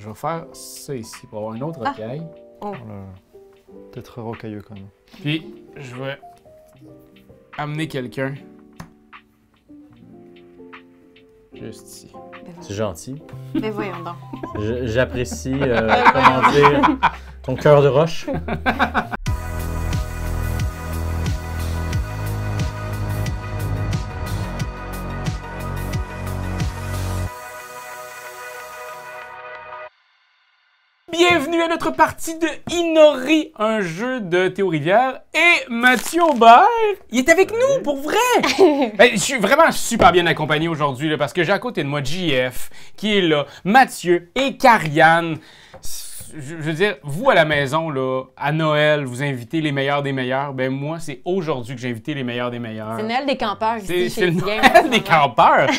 je vais faire ça ici pour avoir une autre rocaille. Oh. T'es très rocailleux quand même. Puis, je vais amener quelqu'un. Juste ici. C'est gentil. Mais voyons donc. J'apprécie, comment dire, ton cœur de roche. Bienvenue à notre partie de Inori, un jeu de Théo Rivière. Et Mathieu Aubert, il est avec nous, pour vrai! Ben, je suis vraiment super bien accompagné aujourd'hui, parce que j'ai à côté de moi JF, qui est là, Mathieu et Karianne. Je veux dire, vous à la maison, là, à Noël, vous invitez les meilleurs des meilleurs. Ben moi, c'est aujourd'hui que j'ai invité les meilleurs des meilleurs. C'est Noël des campeurs ici C'est chez le Game. Noël des campeurs!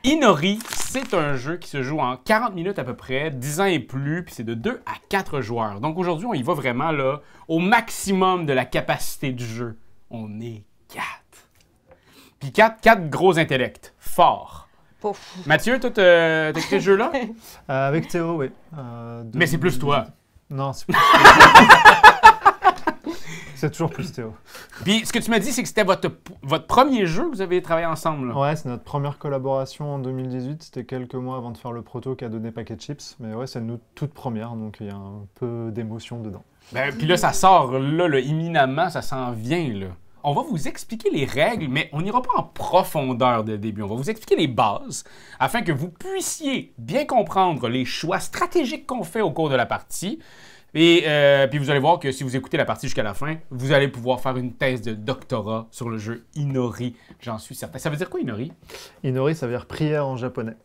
Inori, c'est un jeu qui se joue en 40 minutes à peu près, 10 ans et plus, puis c'est de 2 à 4 joueurs. Donc aujourd'hui, on y va vraiment là, au maximum de la capacité du jeu. On est 4. Puis 4 gros intellects, forts. Pouf. Mathieu, toi, t'as écrit ce jeu-là? Avec Théo, oui. Mais c'est plus toi. Non, c'est plus C'est toujours plus Théo. Puis ce que tu m'as dit, c'est que c'était votre premier jeu que vous avez travaillé ensemble. Là. Ouais, c'est notre première collaboration en 2018. C'était quelques mois avant de faire le proto qu'a donné Packet Chips. Mais ouais, c'est nous toute première, donc il y a un peu d'émotion dedans. Ben, puis là, ça sort là, imminemment, ça s'en vient, là. On va vous expliquer les règles, mais on n'ira pas en profondeur dès le début. On va vous expliquer les bases afin que vous puissiez bien comprendre les choix stratégiques qu'on fait au cours de la partie. Et puis vous allez voir que si vous écoutez la partie jusqu'à la fin, vous allez pouvoir faire une thèse de doctorat sur le jeu Inori, j'en suis certain. Ça veut dire quoi Inori? Inori, ça veut dire prière en japonais.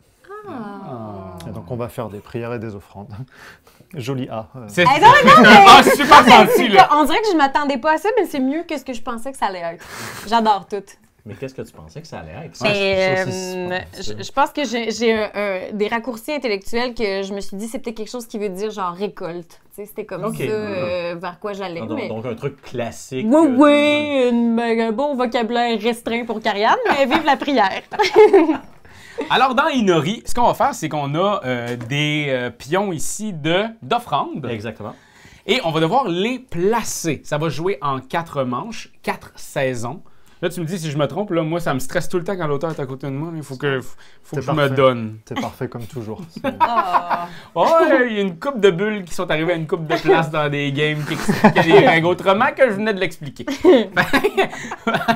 Ah. Et donc on va faire des prières et des offrandes. Joli A. C'est non, mais- ah, super gentil, là. On dirait que je m'attendais pas à ça, mais c'est mieux que ce que je pensais que ça allait être. J'adore tout. Mais qu'est-ce que tu pensais que ça allait être? Je pense que j'ai des raccourcis intellectuels que je me suis dit c'était quelque chose qui veut dire genre récolte. Tu sais, c'était comme Ok. ça vers quoi j'allais. Donc un truc classique. Oui, un bon vocabulaire restreint pour Karianne, mais vive la prière. Alors dans Inori, ce qu'on va faire, c'est qu'on a des pions ici d'offrandes. Exactement. Et on va devoir les placer. Ça va jouer en 4 manches, 4 saisons. Là, tu me dis si je me trompe, là, moi, ça me stresse tout le temps quand l'auteur est à côté de moi. Il faut que je me donne. T'es parfait comme toujours. Ah. Oh, il y a une coupe de bulles qui sont arrivées à une coupe de places dans des games qui expliquaient les règles autrement que je venais de l'expliquer.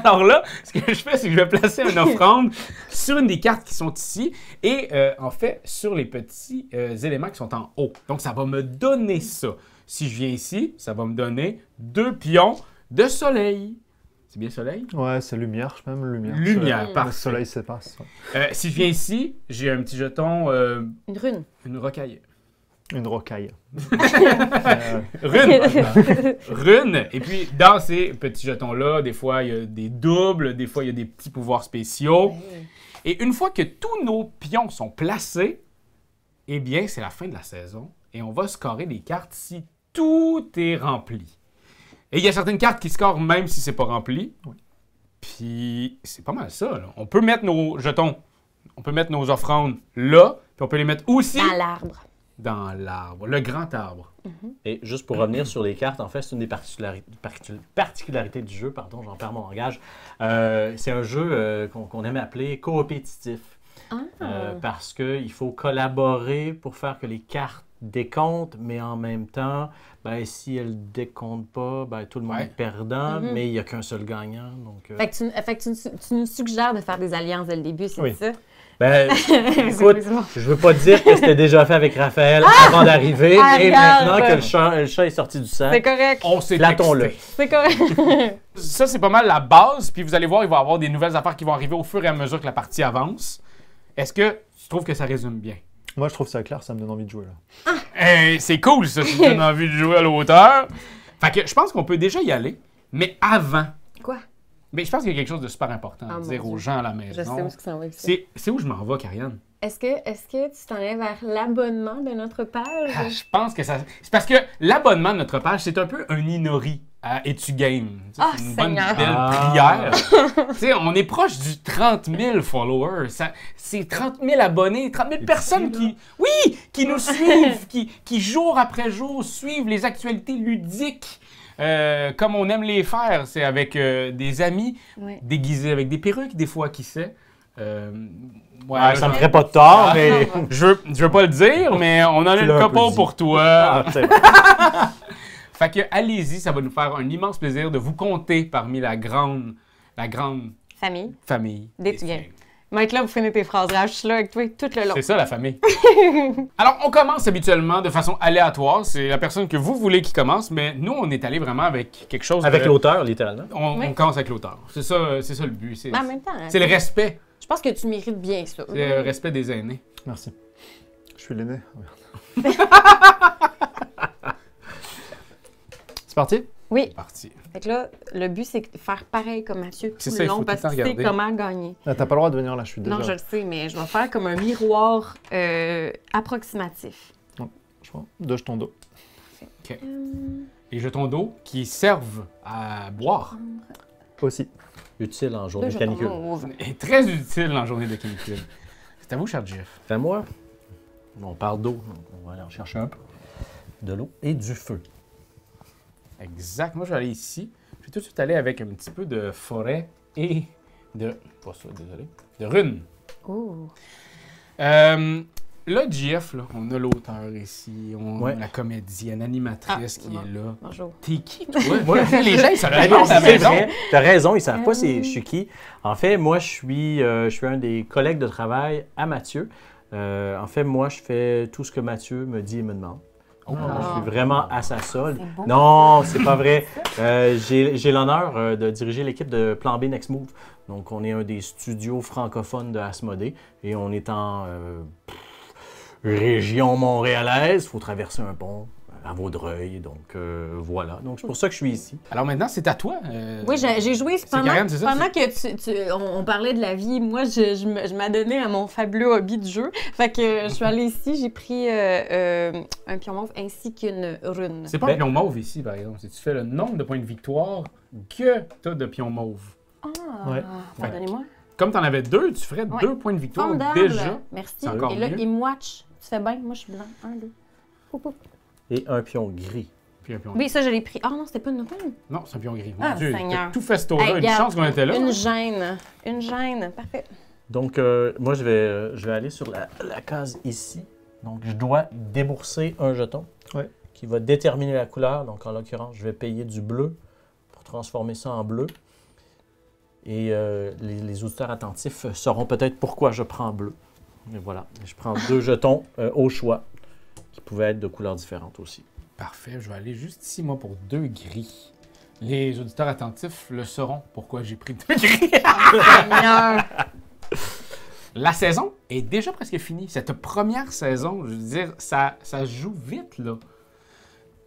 Alors là, ce que je fais, c'est que je vais placer une offrande sur une des cartes qui sont ici et en fait sur les petits éléments qui sont en haut. Donc, ça va me donner ça. Si je viens ici, ça va me donner 2 pions de soleil. C'est bien soleil? Ouais, c'est lumière, même lumière. Lumière, Le parfait. soleil s'efface. Ouais. Si je viens ici, j'ai un petit jeton, Une rune. une rocaille. Une rocaille. Rune! Rune! Et puis, dans ces petits jetons-là, des fois, il y a des doubles, des fois, il y a des petits pouvoirs spéciaux. Et une fois que tous nos pions sont placés, eh bien, c'est la fin de la saison. Et on va scorer des cartes si tout est rempli. Et il y a certaines cartes qui scorent même si c'est pas rempli. Oui. Puis, c'est pas mal ça, là. On peut mettre nos jetons, on peut mettre nos offrandes là, puis on peut les mettre aussi Dans l'arbre. dans l'arbre, le grand arbre. Et juste pour revenir sur les cartes, en fait, c'est une des particularités du jeu, pardon, j'en perds mon langage. C'est un jeu qu'on aime appeler coopétitif. Parce qu'il faut collaborer pour faire que les cartes décomptent, mais en même temps, ben, si elles ne décomptent pas, ben, tout le monde est perdant, mais il n'y a qu'un seul gagnant. Donc, Fait que tu nous suggères de faire des alliances dès le début, c'est Oui. ça? ben, écoute, C'est bon. je veux pas dire que c'était déjà fait avec Raphaël avant d'arriver, mais maintenant que le chat est sorti du sac, C'est correct. On s'est flattons-le. texté. C'est correct. Ça, c'est pas mal la base. Puis vous allez voir, il va y avoir des nouvelles affaires qui vont arriver au fur et à mesure que la partie avance. Est-ce que tu trouves que ça résume bien? Moi, je trouve ça clair, ça me donne envie de jouer là. C'est cool, ça, si tu as envie de jouer à l'auteur. Fait que je pense qu'on peut déjà y aller, mais avant. Quoi? Mais je pense qu'il y a quelque chose de super important à Ah, dire mon aux Dieu. gens à la Je sais maison. où ça va avec ça. C'est où je m'en vais, Karianne? Est-ce que tu t'en es vers l'abonnement de notre page? Ah, je pense que ça... C'est parce que l'abonnement de notre page, c'est un peu un Inori à Etu Game. Tu sais, Ah, c'est une bonne Seigneur. belle prière. Tu sais, on est proche du 30 000 followers. C'est 30 000 abonnés, 30 000 personnes qui nous suivent, qui jour après jour suivent les actualités ludiques. Comme on aime les faire, c'est avec des amis Ouais. déguisés avec des perruques, des fois, qui sait. Ouais, ça me ferait pas de tort, mais... Je veux pas le dire, mais on en a Tu une l'as un peu couple dit. pour toi. Ah, c'est- Fait que allez-y, ça va nous faire un immense plaisir de vous compter parmi la grande Famille. famille Des des Tugames. Tugames. Mike, là, vous finissez tes phrases. Là, je suis là avec toi tout le long. C'est ça la famille. Alors, on commence habituellement de façon aléatoire. C'est la personne que vous voulez qui commence, mais nous, on est allé vraiment avec quelque chose. Avec de- l'auteur, littéralement. On commence avec l'auteur. C'est ça le but. C'est Mais en même temps, hein, c'est le respect. je pense que tu mérites bien ça. C'est le respect des aînés. Merci. Je suis l'aîné. C'est parti? Oui. Parti. Fait que là, le but, c'est de faire pareil comme Mathieu C'est tout ça, le il faut long tout parce le temps qu'il sait regarder. comment gagner. Ah, t'as pas le droit de venir là, je suis déjà. Non, je le sais, mais je vais faire comme un miroir approximatif. Je vois. 2 jetons d'eau. Les jetons d'eau qui servent à boire. Aussi. Utile en journée Là, de je canicule. mauve. Et très utile en journée de canicule. C'est à vous, cher Jeff. Fait moi, on parle d'eau, donc on va aller en chercher un peu. De l'eau et du feu. Exact. Moi, je vais aller ici. Je vais tout de suite aller avec un petit peu de forêt et de... Pas ça, désolé. De runes. Oh. Là, JF, là, on a l'auteur ici, on Ouais. a la comédienne, animatrice Ah, qui bon. est là. Bonjour. T'es qui, toi? Les gens, ils savent Ah pas non, à la c'est maison. vrai. T'as raison, ils savent pas je suis qui. En fait, moi, je suis un des collègues de travail à Mathieu. En fait, moi, je fais tout ce que Mathieu me dit et me demande. Oh. Je suis vraiment à sa solde. C'est beau. Non, c'est pas vrai. J'ai l'honneur de diriger l'équipe de Plan B Next Move. Donc, on est un des studios francophones de Asmodée et on est en région montréalaise. Il faut traverser un pont à Vaudreuil. Donc, voilà. Donc, c'est pour ça que je suis ici. Alors maintenant, c'est à toi. Oui, j'ai joué pendant, Karen, c'est ça, pendant que on parlait de la vie. Moi, je m'adonnais à mon fabuleux hobby de jeu. Fait que je suis allée ici, j'ai pris un pion mauve ainsi qu'une rune. C'est pas un pion mauve ici, par exemple. C'est tu fais le nombre de points de victoire que tu as de pions mauves. Ah, Ouais. pardonnez-moi. Comme tu en avais 2, tu ferais Ouais. 2 points de victoire Formidable. déjà. Merci. C'est encore Et là, mieux. il me watch. Tu fais bien. Moi, je suis blanc. 1, 2. Poup, poup. Et un pion gris. Puis un pion Oui, ça, je l'ai pris. Ah non, c'était pas une rune. Non, c'est un pion gris. Mon Ah, Dieu, Seigneur. t'as tout fait ce tour-là. Hey, Une regarde, chance qu'on était là. Une gêne. Une gêne. Parfait. Donc, moi, je vais aller sur la case ici. Donc, je dois débourser un jeton Ouais. qui va déterminer la couleur. Donc, en l'occurrence, je vais payer du bleu pour transformer ça en bleu. Et les auditeurs attentifs sauront peut-être pourquoi je prends bleu. Et voilà, je prends 2 jetons au choix qui pouvaient être de couleurs différentes aussi. Parfait, je vais aller juste ici, moi, pour 2 gris. Les auditeurs attentifs le sauront pourquoi j'ai pris 2 gris. Seigneur. La saison est déjà presque finie. Cette première saison, je veux dire, ça se joue vite, là.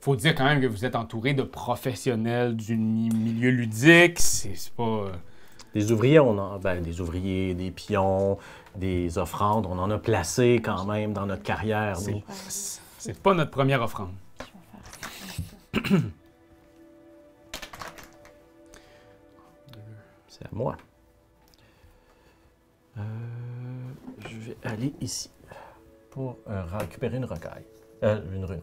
Faut dire quand même que vous êtes entouré de professionnels du milieu ludique. C'est pas... Des ouvriers, des ouvriers, des pions, des offrandes, on en a placé quand même dans notre carrière. nous. C'est pas notre première offrande. C'est à moi. Je vais aller ici pour récupérer une rocaille. Une rune.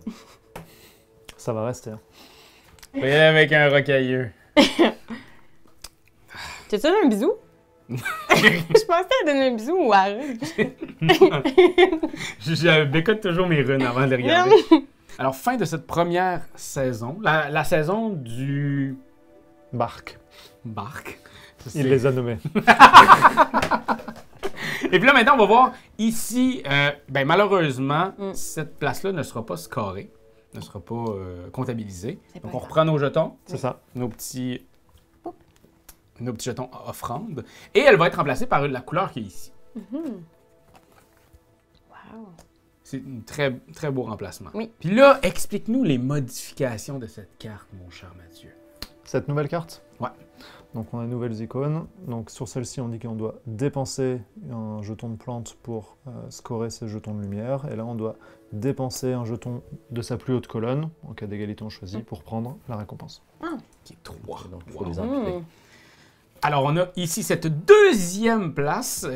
Ça va rester. Hein. On va y aller avec un rocailleux. T'as-tu donné un bisou? Je pensais à donner un bisou ou à rune. Je bécote toujours mes runes avant de les regarder. Alors, fin de cette première saison, la saison du Barque. barque. Ça, c'est- Il les a nommés. Et puis là, maintenant, on va voir ici, malheureusement, Mm. cette place-là ne sera pas scorée, ne sera pas comptabilisée. C'est Donc, pas on grave. reprend nos jetons, C'est ça. nos petits jetons offrandes, et elle va être remplacée par la couleur qui est ici. Wow. C'est un très, très beau remplacement. Oui. Puis là, explique-nous les modifications de cette carte, mon cher Mathieu. Cette nouvelle carte? Ouais. Donc on a de nouvelles icônes. Donc sur celle-ci, on dit qu'on doit dépenser un jeton de plante pour scorer ses jetons de lumière. Et là, on doit dépenser un jeton de sa plus haute colonne. En cas d'égalité, on choisit pour prendre la récompense. Qui est 3. Donc, il faut les empiler. Alors, on a ici cette deuxième place.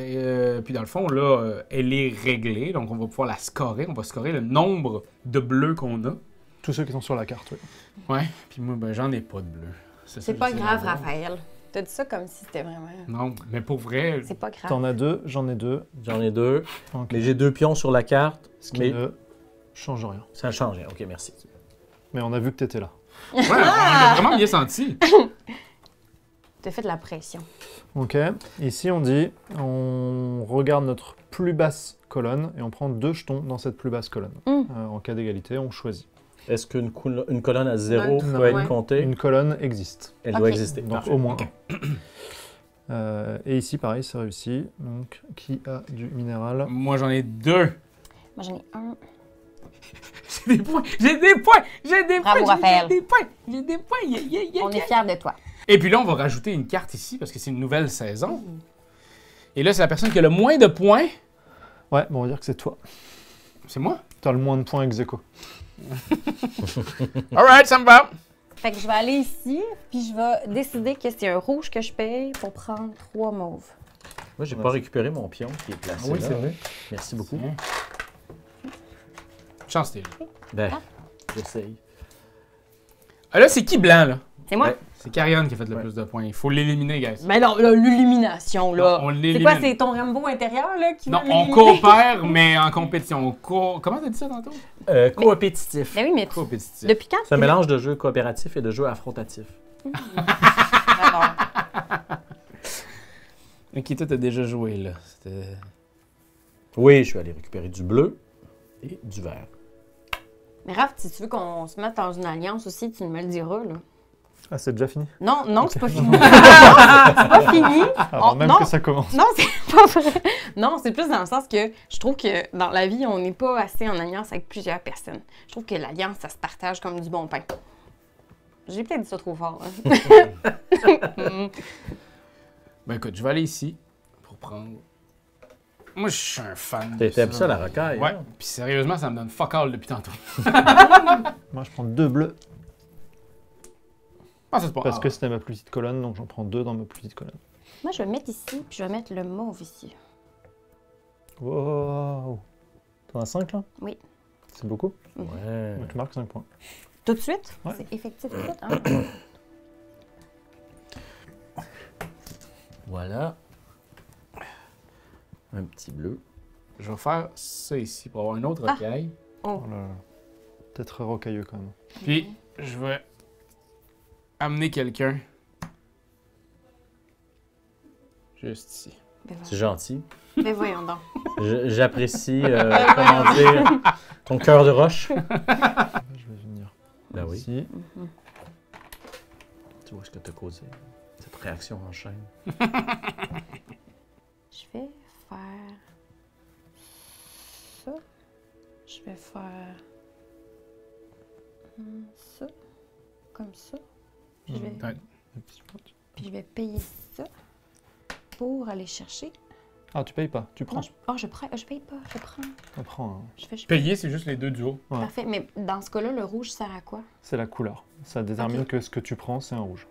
Puis, dans le fond, là, elle est réglée. Donc, on va pouvoir la scorer. On va scorer le nombre de bleus qu'on a. Tous ceux qui sont sur la carte, oui. Ouais. Puis moi, ben, j'en ai pas de bleus. C'est pas grave, Raphaël. T'as dit ça comme si c'était vraiment... Non, mais pour vrai... C'est pas grave. T'en as 2, j'en ai 2. J'en ai 2. Ok. Mais j'ai 2 pions sur la carte. Ce qui Mais ne change rien. ça a changé. OK, merci. Mais on a vu que t'étais là. Ouais, on l'a vraiment bien senti. T'as fait de la pression. Ok. Ici, on dit, on regarde notre plus basse colonne et on prend 2 jetons dans cette plus basse colonne. En cas d'égalité, on choisit. Est-ce qu'une une colonne à 0 Non. peut être Ouais. comptée? Une colonne existe. Elle Ok. doit exister. Donc Parfait. au moins Ok. un. Et ici, pareil, c'est réussi. Donc, qui a du minéral? Moi, j'en ai 2. Moi, j'en ai un. J'ai des points! J'ai des points! J'ai des Bravo, points! Raphaël. J'ai des points! J'ai des points! Yeah, yeah, yeah, On est yeah. fiers de toi. Et puis là, on va rajouter une carte ici parce que c'est une nouvelle saison. Et là, c'est la personne qui a le moins de points. Ouais, bon, on va dire que c'est toi. C'est moi? T'as le moins de points ex aequo. Alright, ça me va! Fait que je vais aller ici, puis je vais décider que c'est un rouge que je paye pour prendre 3 mauves. Moi, j'ai pas récupéré mon pion qui est placé Ah oui, là. c'est vrai. Merci beaucoup. Chance, t'es là. Ben, j'essaye. Ah là, c'est qui blanc, là? C'est moi? Ouais. C'est Karianne qui a fait le Ouais. plus de points. Il faut l'éliminer, guys. Mais non, là, l'illumination, là. Non, on C'est l'élimine. quoi, c'est ton Rambo intérieur, là, qui Non, veut on l'éliminer? coopère, mais en compétition. Comment t'as dit ça tantôt? Coopétitif. Ben oui, mais Compétitif. depuis quand? C'est un mélange de jeux coopératifs et de jeux affrontatifs. Vraiment. Ok, toi, t'as déjà joué, là. C'était... Oui, je suis allé récupérer du bleu et du vert. Mais Raph, si tu veux qu'on se mette dans une alliance aussi, tu me le diras, là. Ah, c'est déjà fini? Non, non, c'est pas fini. Non, c'est pas fini. Avant même non. que ça commence. Non, c'est pas vrai. Non, c'est plus dans le sens que je trouve que dans la vie, on n'est pas assez en alliance avec plusieurs personnes. Je trouve que l'alliance, ça se partage comme du bon pain. J'ai peut-être dit ça trop fort. Hein. Ben écoute, je vais aller ici pour prendre... Moi, je suis un fan de T'aimes ça, la rocaille? Ouais. hein? Puis sérieusement, ça me donne fuck all depuis tantôt. Moi, je prends 2 bleus Ah, ça, c'est pas parce grave. que c'était ma plus petite colonne, donc j'en prends 2 dans ma plus petite colonne. Moi, je vais mettre ici, puis je vais mettre le mauve ici. Wow! T'en as 5 là? Oui. C'est beaucoup? Ouais. Donc tu marques 5 points. Tout de suite? Ouais. C'est effectif tout de suite, hein? Voilà. Un petit bleu. Je vais faire ça ici pour avoir une autre Ah. rocaille. Oh là là. T'es très rocailleux quand même. Puis, je vais amener quelqu'un juste ici. Ben, C'est gentil. ben voyons donc. J'apprécie, comment dire, ton cœur de roche. Je vais venir Ben oui. ici. Tu vois ce que t'as causé. Cette réaction en chaîne. Je vais faire ça. Je vais faire ça. Comme ça. Puis je vais, Ouais. Un petit peu. puis je vais payer ça pour aller chercher. Ah, tu payes pas, tu prends. Non, je prends. Je paye pas. Je prends. On prend, hein. Je fais. Payer, c'est juste les deux du haut. Ouais. Parfait. Mais dans ce cas-là, le rouge sert à quoi? C'est la couleur. Ça détermine Ok. que ce que tu prends, c'est un rouge.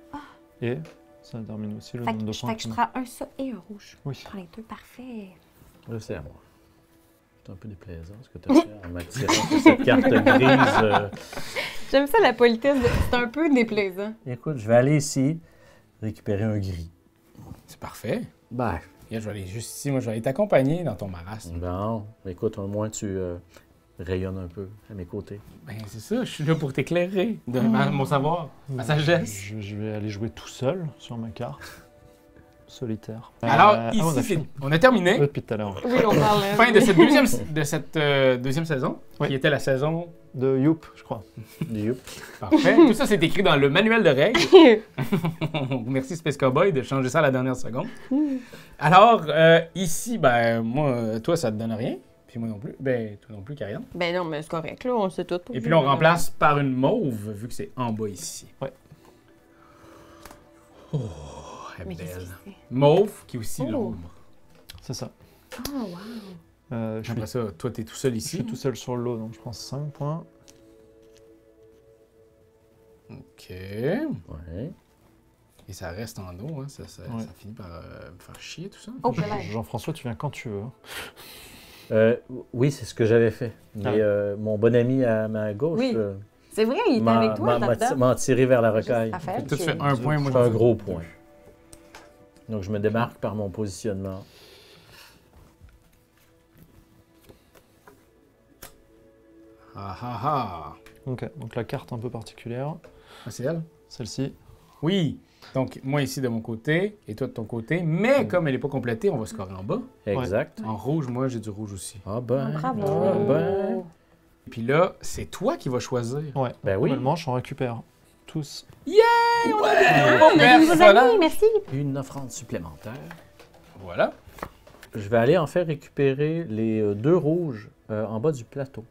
Et ça détermine aussi le Fait nombre de que, points. je tu prends un ça et un rouge. Oui. Je prends les deux. Parfait. Là, c'est à moi. C'est un peu déplaisant ce que tu as fait en m'attirant sur cette carte grise. J'aime ça, la politesse. C'est un peu déplaisant. Écoute, je vais aller ici récupérer un gris. C'est parfait. Ben, Regarde, je vais aller juste ici. Moi, je vais aller t'accompagner dans ton marasme. bon. Écoute, au moins tu rayonnes un peu à mes côtés. Ben, c'est ça. Je suis là pour t'éclairer de mon savoir, ma sagesse. Je vais aller jouer tout seul sur ma carte. Solitaire. Alors, on a ici, fini. on a terminé. Depuis tout à l'heure. Oui, on parle. Fin de cette deuxième saison, Oui. qui était la saison. De Youp, je crois. Youp. Parfait. Tout ça, c'est écrit dans le manuel de règles. Merci Space Cowboy de changer ça à la dernière seconde. Alors, ici, ben, moi, toi, ça te donne rien. Puis moi non plus. Ben, toi non plus, Karianne. Ben non, mais c'est correct, là. On le sait tout. Et puis là, on remplace par une mauve, vu que c'est en bas ici. Ouais. Oh, elle est Mais qu'est-ce belle. que c'est? Mauve, qui est aussi Oh. l'ombre. C'est ça. Oh, wow. Je suis, Après ça, toi, t'es tout seul je ici. suis tout seul sur le lot, donc je prends 5 points. OK. Ouais. Et ça reste en eau, hein. Ça Ouais. finit par me faire chier, tout ça. Oh, là. Jean-François, tu viens quand tu veux. Oui, c'est ce que j'avais fait. Mais mon bon ami à ma gauche Oui. C'est vrai, il était avec toi là-dedans. m'a tiré vers la Juste rocaille. Raphaël, Toi, tu qui- fais un point, moi, Je fais je un fais gros deux. point. Donc, je me démarque par mon positionnement. Ah ah ah. Ok, donc la carte un peu particulière, Ah, c'est elle? celle-ci. Oui. Donc, moi ici de mon côté, et toi de ton côté. Mais comme elle n'est pas complétée, on va scorer en bas. Exact. En rouge, moi, j'ai du rouge aussi. Ah ben. Bravo. Ah ben. Puis là, c'est toi qui vas choisir. Ouais, Ben oui. normalement, j'en récupère tous. Oh, On a des nouveaux voilà. amis, merci. Une offrande supplémentaire. Voilà. Je vais aller en fait récupérer les 2 rouges en bas du plateau.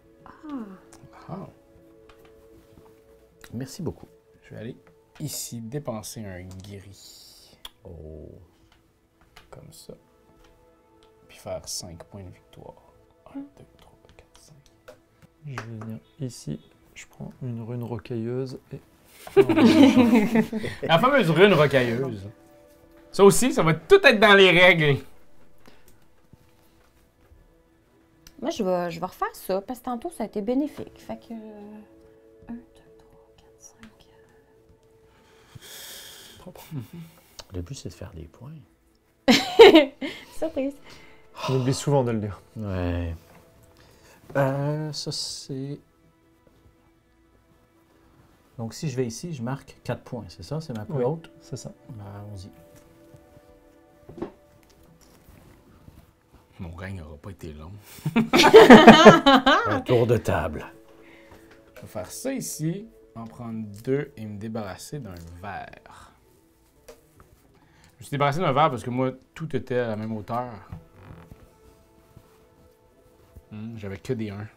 Ah. Merci beaucoup. Je vais aller ici dépenser un gris. Oh. Comme ça. Puis faire 5 points de victoire. 1, 2, 3, 4, 5. Je vais venir ici, je prends une rune rocailleuse et... La fameuse rune rocailleuse. Ça aussi, ça va tout être dans les règles. Moi, je vais refaire ça parce que tantôt, ça a été bénéfique. Fait que. 1, 2, 3, 4, 5. Le but, c'est de faire des points. Surprise. On oublie souvent de le dire. Ouais. Ça, c'est... Donc, si je vais ici, je marque 4 points. C'est ça? C'est ma plus Oui. haute? C'est ça. Ben, allons-y. Mon règne n'aura pas été long. Un tour de table. Je vais faire ça ici, en prendre 2 et me débarrasser d'un verre. Je me suis débarrassé d'un verre parce que moi, tout était à la même hauteur. J'avais que des 1.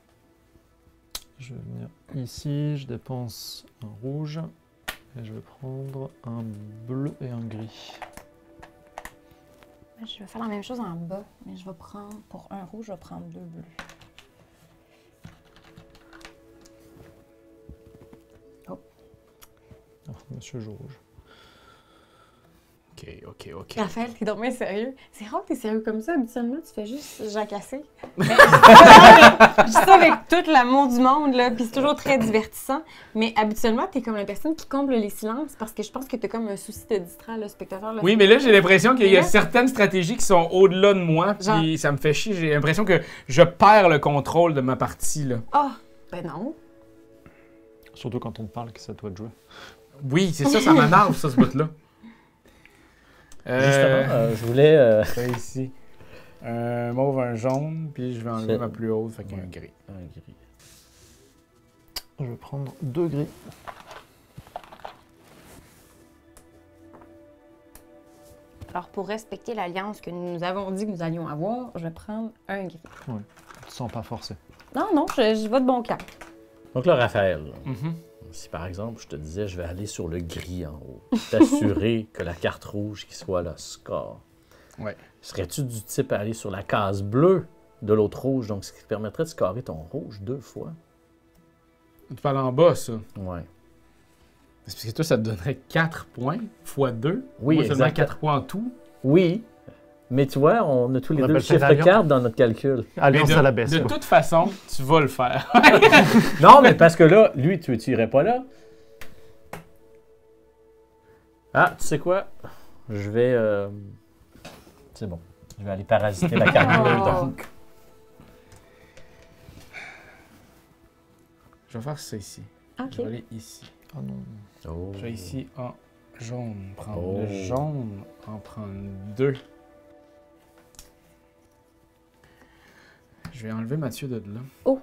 Je vais venir ici, je dépense un rouge et je vais prendre un bleu et un gris. Je vais faire la même chose en bas, mais je vais prendre, pour un rouge, je vais prendre 2 bleus. Ah, monsieur joue rouge. OK. Raphaël, t'es donc bien sérieux. C'est rare que t'es sérieux comme ça. Habituellement, tu fais juste jacasser. Mais- je dis ça avec tout l'amour du monde, là, puis c'est toujours très divertissant. Mais habituellement, t'es comme la personne qui comble les silences parce que je pense que t'as comme un souci de distraire le spectateur. Là. Oui, mais là, j'ai l'impression qu'il y a Mais là- certaines stratégies qui sont au-delà de moi, puis Genre- ça me fait chier. J'ai l'impression que je perds le contrôle de ma partie, là. Ah, ben non. Surtout quand on te parle que c'est à toi de jouer. Oui, c'est ça, ça m'énerve, ça, ce bout-là. Justement, je voulais... Ça ici. Un mauve, un jaune, puis je vais enlever C'est- ma plus haute, fait qu'un gris. un gris. Je vais prendre 2 gris. Alors, pour respecter l'alliance que nous avons dit que nous allions avoir, je vais prendre un gris. Tu te sens pas forcé. Non, je vais de bon cœur. Donc là, Raphaël, Mhm. si par exemple, je te disais, je vais aller sur le gris en haut, t'assurer que la carte rouge qui soit là score. Ouais. Serais-tu du type à aller sur la case bleue de l'autre rouge, donc ce qui te permettrait de scorer ton rouge 2 fois? Tu parles en bas, ça. Ouais. C'est parce que toi, ça te donnerait 4 points fois 2. Oui, Moi, seulement exact. 4 points en tout. Oui, mais tu vois, on a tous les On deux le appelle ça chiffre l'alliance. carte dans notre calcul. Alliance Mais de, à la baisse. de quoi. toute façon, tu vas le faire. Non, mais parce que là, lui, tu irais pas là. Ah, tu sais quoi? Je vais... C'est bon. Je vais aller parasiter la carte bleue, Oh. donc. Je vais faire ça ici. OK. Je vais aller ici. Ah non. Oh. Je vais ici en jaune. Prendre Oh. le jaune, en prendre 2. Je vais enlever Mathieu de là. Oh!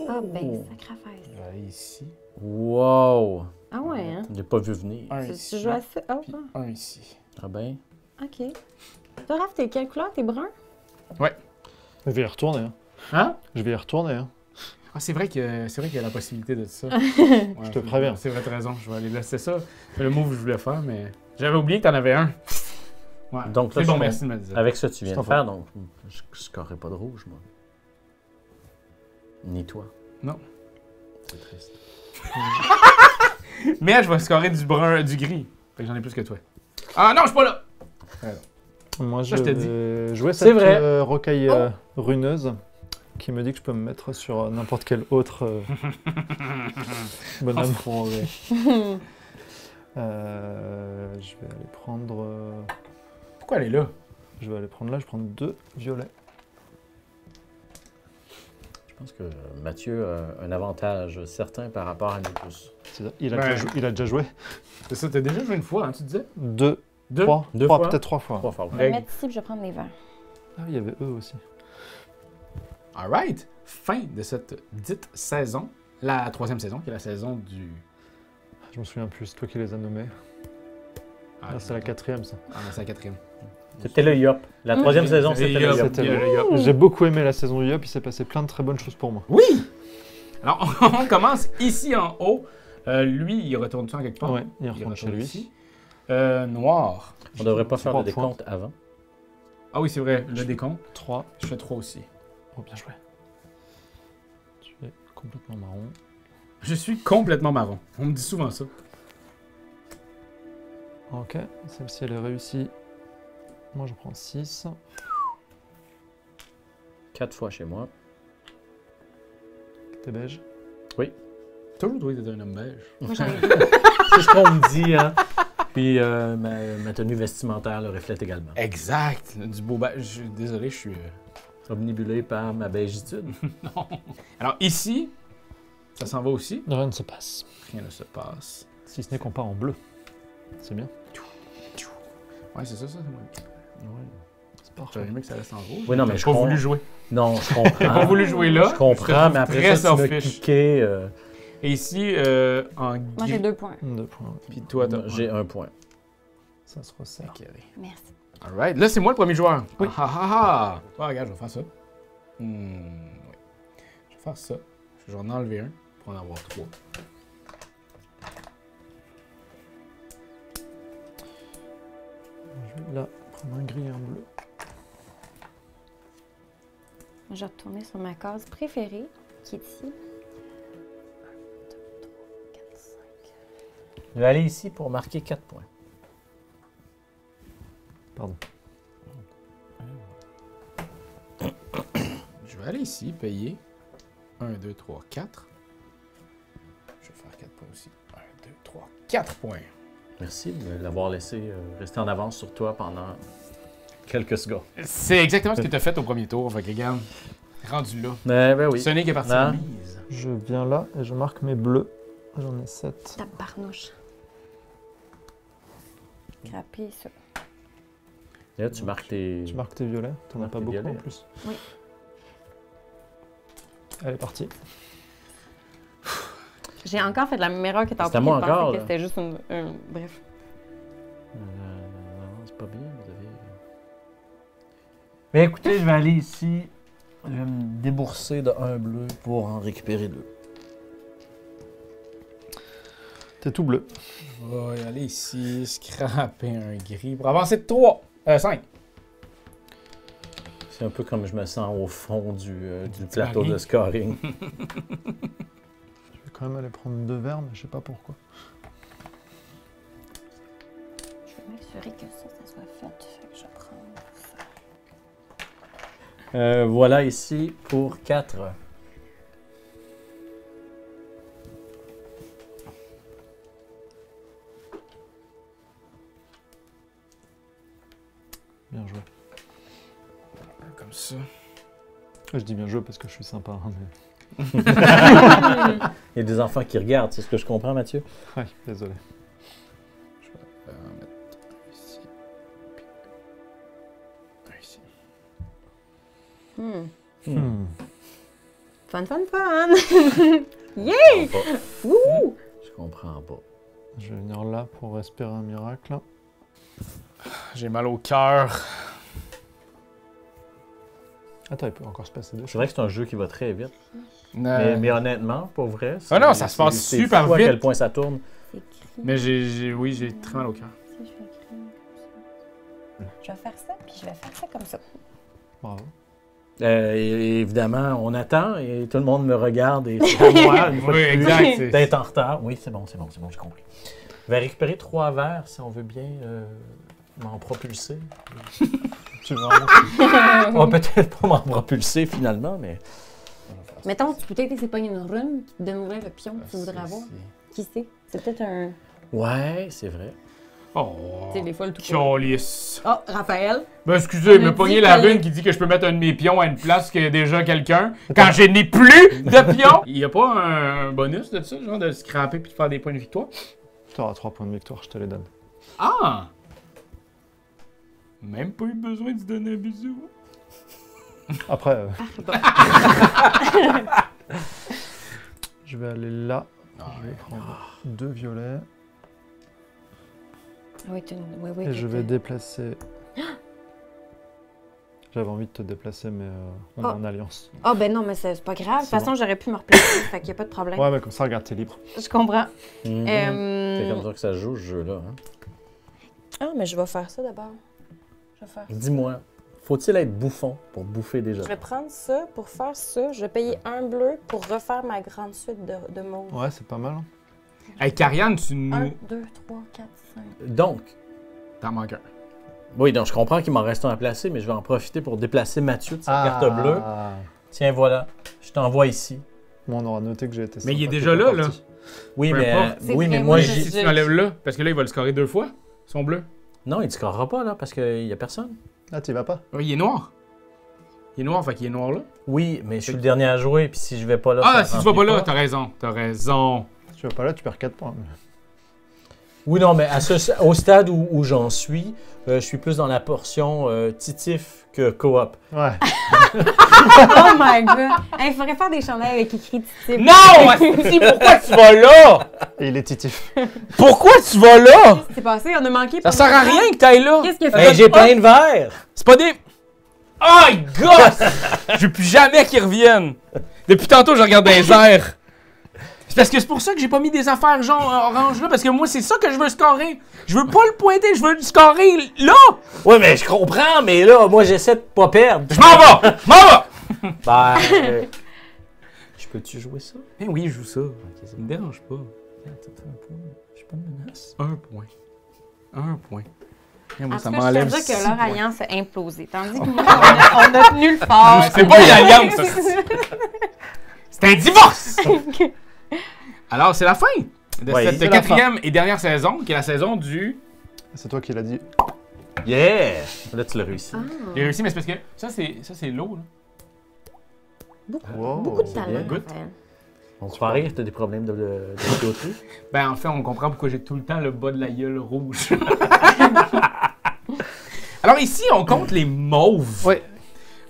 Ah, ben, sacrifice. Je vais aller ici. Wow! Ah, ouais, hein? Je l'ai pas vu venir. Un Tu ici. joues à ça? Oh, Puis un ici. Ah ben? OK. Toi, Raph, t'es quelle couleur? T'es brun? Je vais y retourner. Hein. Hein? Je vais y retourner. Hein. Ah, c'est vrai qu'il y a la possibilité de ça. Ouais, Je te préviens. C'est vrai, t'as raison. Je vais aller laisser ça. C'est le move que je voulais faire, mais j'avais oublié que t'en avais un. Ouais. Donc là, c'est bon, je- merci de me le dire. Avec ça, tu viens C'est de en faire, donc je scorerai pas de rouge, moi. Ni toi. Non. C'est triste. Mais je vais scorer du brun, du gris. Fait que j'en ai plus que toi. Ah non, je suis pas là! Moi, Ça, je je t'ai dit. vais jouer C'est cette vrai. rocaille runeuse qui me dit que je peux me mettre sur n'importe quel autre bonhomme. Je vais aller prendre... Pourquoi elle est là? je vais aller prendre là, je prends 2 violets. Je pense que Mathieu a un avantage certain par rapport à nous tous. C'est ça. Il a, Ouais. il a déjà joué. C'est ça, t'as déjà joué une fois, hein, tu disais? 2, Deux? 3, Deux fois? peut-être 3 fois. 3 fois. Je vais me mettre ici, puis je vais prendre les verres. Ah oui, il y avait eux aussi. Alright! Fin de cette dite saison. La 3e saison, qui est la saison du... Je me souviens plus, c'est toi qui les as nommés. Ah, Ah, c'est la 4e ça. Ah, non, c'est la 4e. C'était le Yop. La troisième saison, c'était le Yop. Yop. C'était Il y a le Yop. J'ai beaucoup aimé la saison du Yop, il s'est passé plein de très bonnes choses pour moi. Oui! Alors, on commence ici en haut. Lui, il retourne-tu en quelque part? Ouais, il retourne chez lui. Ici. Noir. On devrait pas faire de 3 points. décompte avant. Ah oui, c'est vrai, le décompte. 3. Je fais 3 aussi. Oh, bien joué. Tu es complètement marron. Je suis complètement marron. On me dit souvent ça. Ok, celle-ci elle est réussie. Moi je prends 6. 4 fois chez moi. T'es beige. Toujours trouvé d'être un homme beige. Moi, j'en ai C'est ce qu'on me dit, hein. Puis ma tenue vestimentaire le reflète également. Exact. Du beau beige. Désolé, je suis... Omnibulé par ma beigitude. Non. Alors ici, ça s'en va aussi. Rien ne se passe. Rien ne se passe. Si ce n'est qu'on part en bleu. C'est bien. Ouais, c'est ça. C'est J'aurais parfait. aimé que ça reste en rouge. Oui, non, mais T'as je pas comprends. voulu jouer. Non, je T'as comprends. pas voulu jouer là. Je comprends, mais après très ça, tu m'as selfish. piqué. Et ici, en Moi, j'ai gris. 2 points. 2 points. Puis toi, t'as J'ai 1 point. Ça se resserre. Ok, allez. Merci. Alright. Là, c'est moi le premier joueur. Oui. Ah ah ah. Ah, regarde, je vais faire ça. Oui. Je vais faire ça. Je vais en enlever un pour en avoir 3. Je vais là prendre un gris et un bleu. Je vais retourner sur ma case préférée, qui est ici. 1, 2, 3, 4, 5. Je vais aller ici pour marquer 4 points. Pardon. Je vais aller ici, payer. 1, 2, 3, 4. Je vais faire 4 points aussi. 1, 2, 3, 4 points. Merci de l'avoir laissé rester en avance sur toi pendant quelques secondes. C'est exactement ce que tu as fait au premier tour. Fait que regarde, rendu là. Ben oui. Sonic est parti Non. en mise. Je viens là et je marque mes bleus. J'en ai 7. Tabarnouche. Grappé ça. Et là, tu marques tes... Tu marques tes violets. T'en as Marque pas tes beaucoup violets. en plus. Oui. Elle est partie. J'ai encore fait de la même erreur que t'as C'est à moi je pensais encore, que là. c'était juste une... Bref. non, c'est pas bien, vous avez... Mais écoutez, je vais aller ici. Je vais me débourser de 1 bleu pour en récupérer 2. T'es tout bleu. Je vais aller ici, scraper un gris pour avancer de 3. 5. C'est un peu comme je me sens au fond du plateau de scoring. Je vais quand même aller prendre 2 verres, mais je sais pas pourquoi. Je vais m'assurer que ça soit fait. Fait que je vais prendre ça. Voilà ici pour 4. Bien joué. Comme ça. Je dis bien joué parce que je suis sympa. Hein, mais... Il y a des enfants qui regardent, c'est ce que je comprends, Mathieu? Ouais, désolé. Je vais en mettre ici. Puis un ici. Fun, fun, fun! Yeah! Wouh! Je comprends pas. Je vais venir là pour respirer un miracle. J'ai mal au cœur. Attends, il peut encore se passer deux C'est choses. vrai que c'est un jeu qui va très vite. Euh, Mais honnêtement, pour vrai. Ah non, ça se passe c'est super fou à vite. quel point ça tourne. C'est écrit. Mais j'ai très mal au cœur. Si je vais écrire comme ça. Je vais faire ça, puis je vais faire ça comme ça. Bravo. Et évidemment, on attend et tout le monde me regarde et c'est à moi, une fois Oui, de plus, exact. d'être en retard. Oui, c'est bon, j'ai compris. Je vais récupérer 3 verres si on veut bien m'en propulser. Tu veux vraiment... On va peut-être pas m'en propulser finalement, mais. Mettons, tu peut-être essayer de pogner une rune qui te donnerait le pion que tu voudrais avoir. Qui sait? C'est peut-être un. Ouais, c'est vrai. Oh, Tu sais, des fois, le tout court. calice. Oh, Raphaël. Ben excusez, il On m'a a pogné dit la qu'elle- rune qui dit que je peux mettre un de mes pions à une place qu'il y a déjà quelqu'un quand je n'ai plus de pions. Il n'y a pas un bonus de ça, genre de scraper puis de faire des points de victoire? Tu auras 3 points de victoire, je te les donne. Ah! Même pas eu besoin de se donner un bisou. Après, je vais aller là. Je vais prendre 2 violets. Oui, oui, Et je vais déplacer... J'avais envie de te déplacer, mais on est Oh. en alliance. Ah, ben non, mais c'est pas grave. De toute C'est façon, j'aurais pu me replacer, fait qu'il n'y a pas de problème. Ouais, mais comme ça, regarde, t'es libre. Je comprends. Mhm. C'est comme ça que ça se joue ce jeu-là. Hein? Ah, mais je vais faire ça d'abord. Je vais faire. Dis-moi, faut-il être bouffon pour bouffer déjà? Je vais prendre ça pour faire ça. Je vais payer un bleu pour refaire ma grande suite de mauve. Ouais, c'est pas mal. Hein. Hey, Karianne, tu 1, nous... 2, 3, 4, 5. Donc, T'en manques un. oui, donc je comprends qu'il m'en reste un à placer, mais je vais en profiter pour déplacer Mathieu de sa Ah. carte bleue. Tiens, voilà, je t'envoie ici. Bon, on aura noté que j'ai été Mais il est sympathique déjà en là, là. partie. Oui, Peu mais, importe. C'est oui, mais vrai, moi, moi, j'y... Si tu l'enlèves là, parce que là, il va le scorer 2 fois, son bleu. Non, il ne scorera pas, là, parce qu'il n'y a personne. Ah, t'y vas pas? Oui, il est noir. Il est noir, fait qu'il est noir là. Oui, mais je suis le dernier à jouer, puis si je vais pas là... Ah, ça si tu vas pas remplit là, t'as raison. T'as raison. Si tu vas pas là, tu perds 4 points. Oui, non, mais au stade où j'en suis, je suis plus dans la portion titif que coop. Ouais. Oh my god! Il faudrait faire des chandails avec écrit type. Non! Asti, pourquoi tu vas là? Et il est titif. Pourquoi tu vas là? C'est passé, on a manqué. Ça sert à rien que t'ailles là. Qu'est-ce qu'il a Ben, fait? j'ai plein de verres! C'est pas des... Oh, gosse! Je veux plus jamais qu'ils reviennent. Depuis tantôt, je regarde dans les airs. C'est parce que c'est pour ça que j'ai pas mis des affaires genre orange là, parce que moi, c'est ça que je veux scorer. Je veux pas le pointer, je veux le scorer là. Oui, mais je comprends, mais là, moi, j'essaie de pas perdre. Je m'en vais! Je m'en vais! Ben, je peux-tu jouer ça? Ben oui, je joue ça. ça me dérange pas. Attends, un point. Je suis pas de menace. 1 point. 1 point. Et moi, En ça tout cas, je m'enlève te dis 6 que leur points. alliance a implosé. Tandis que moi, on a tenu le fort. C'est pas une alliance, ça. C'est un divorce! Alors, c'est la fin de Oui, cette c'est la 4e et dernière saison, qui est la saison du... C'est toi qui l'as dit. Yeah! Là, tu l'as réussi. J'ai réussi, mais c'est parce que ça, c'est l'eau, là. Wow. Beaucoup de c'est talent, bien. Raphaël. On croirait que t'as des problèmes de tuyauterie. Ben, en fait, on comprend pourquoi j'ai tout le temps le bas de la gueule rouge. Alors ici, on compte les mauves. Oui.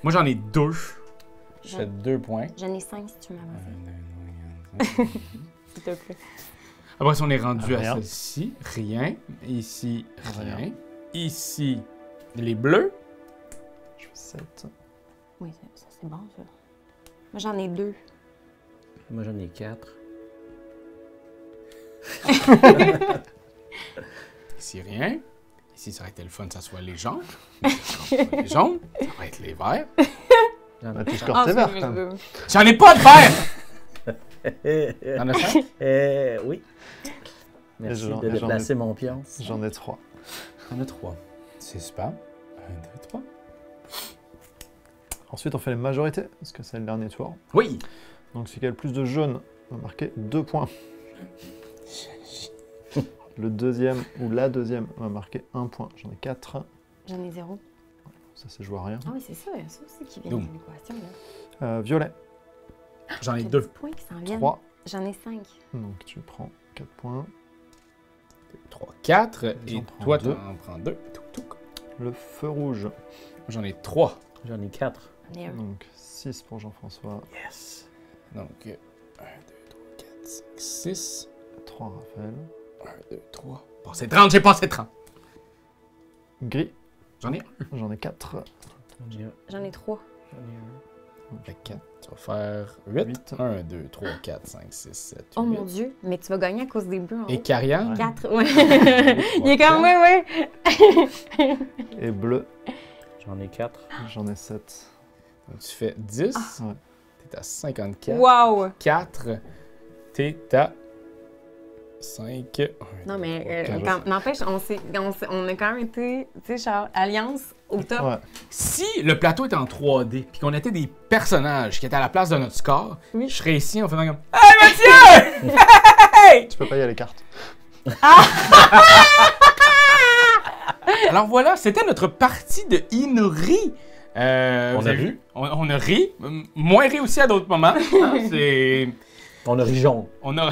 Moi, j'en ai 2. Je Je- fais 2 points. J'en ai 5 si tu m'avances. S'il te plaît. Après, si on est rendu à Rien. celle-ci, rien. Ici, rien. Rien. Ici, les bleus. Je fais 7. Oui, ça c'est bon, ça. Moi, j'en ai 2. Moi, j'en ai 4. Ici, rien. Ici, ça aurait été le fun, ça soit les jaunes. Ça soit les jaunes. Ça va être les verts. Bah, tu scores tes verres, quand même. J'en ai pas de verts! T'en as 5? Oui. Merci j'en- de j'en ai- déplacer mon pion. J'en ai 3. T'en as 3. C'est super. 1, 2, 3. Ensuite, on fait les majorités, parce que c'est le dernier tour. Oui! Donc, celui qui a le plus de jaunes va marquer 2 points. Le deuxième ou la deuxième va marquer 1 point. J'en ai 4. J'en ai 0. Ça, c'est joué à rien. Ah oui, c'est ça aussi qui vient Boum. de l'équation, là. Violet, J'en ai T'as 2. 10 points qui s'en viennent. 3. J'en ai 5. Donc, tu prends 4 points. 3, 4. J'en Et prends toi, deux. t'en prends 2. Le feu rouge. J'en ai 3. J'en ai 4. J'en ai un. Donc, 6 pour Jean-François. Yes. Donc, 1, 2, 3, 4, 5, 6. 3 Raphaël. 1, 2, 3. Passé 30, j'ai passé 30. Gris, J'en ai 1. j'en ai 4. J'en ai 3. Fait 4. Tu vas faire 8. Huit. 1, 2, 3, 4, 5, 6, 7, 8. Oh mon Dieu, mais tu vas gagner à cause des bleus en Et haut. Carian? 4, ouais. Il est comme, oui. Et bleu, J'en ai 4. j'en ai 7. Donc, tu fais 10. Ouais. T'es à 54. Wow. 4. T'es à 5. Non, mais Quinze. n'empêche, on a quand même été, tu sais, genre, alliance au top. Ouais. Si le plateau était en 3D puis qu'on était des personnages qui étaient à la place de notre score, Oui. je serais ici en faisant comme Hey Mathieu! Hey! Tu peux pas y aller cartes. Alors voilà, c'était notre partie de Inori. On Vous a avez ri. vu? On a ri. Moins ri aussi à d'autres moments. Hein, c'est... On a ri jaune. On a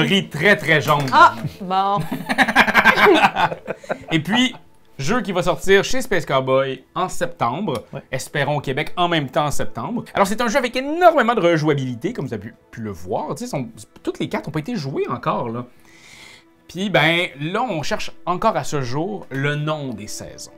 ri très très jaune. Ah, bon. Et puis, jeu qui va sortir chez Space Cowboy en septembre. Ouais. Espérons au Québec en même temps en septembre. Alors, c'est un jeu avec énormément de rejouabilité, comme vous avez pu le voir. Tu sais, toutes les cartes n'ont pas été jouées encore, là. Puis, ben, là, on cherche encore à ce jour le nom des saisons.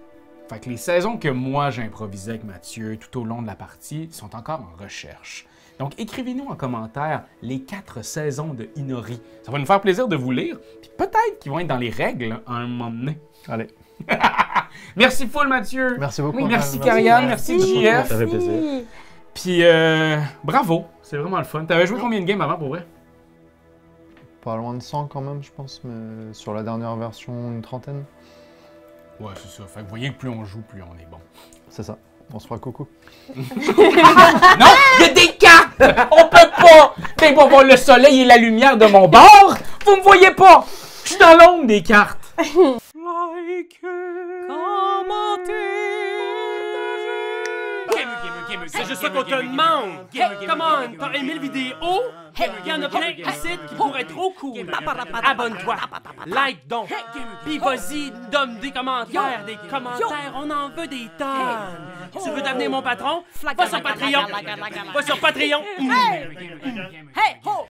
Fait que les saisons que moi j'ai improvisées avec Mathieu tout au long de la partie sont encore en recherche. Donc, écrivez-nous en commentaire les 4 saisons de Inori. Ça va nous faire plaisir de vous lire. Puis peut-être qu'ils vont être dans les règles à un moment donné. Allez. Merci full, Mathieu. Merci beaucoup. Oui, Merci, Karianne. Merci, JF. Ça fait plaisir. Puis, bravo. C'est vraiment le fun. T'avais joué combien de games avant pour vrai? Pas loin de 100 quand même, je pense, mais sur la dernière version, une trentaine. Ouais, c'est ça. Fait que vous voyez que plus on joue, plus on est bon. C'est ça. On se fera coucou. Non! Il y a des cartes! On peut pas! Fait pour voir le soleil et la lumière de mon bord, vous me voyez pas! Je suis dans l'ombre des cartes! C'est juste ça qu'on te demande! Hey, come on! T'as aimé le vidéo? Hey, y'en a plein ici qui pourraient être trop cool! Abonne-toi! Like donc! Puis vas-y, donne des commentaires! Des commentaires, on en veut des tonnes! Tu veux devenir mon patron? Va sur Patreon! Va sur Patreon! Hey! Ho!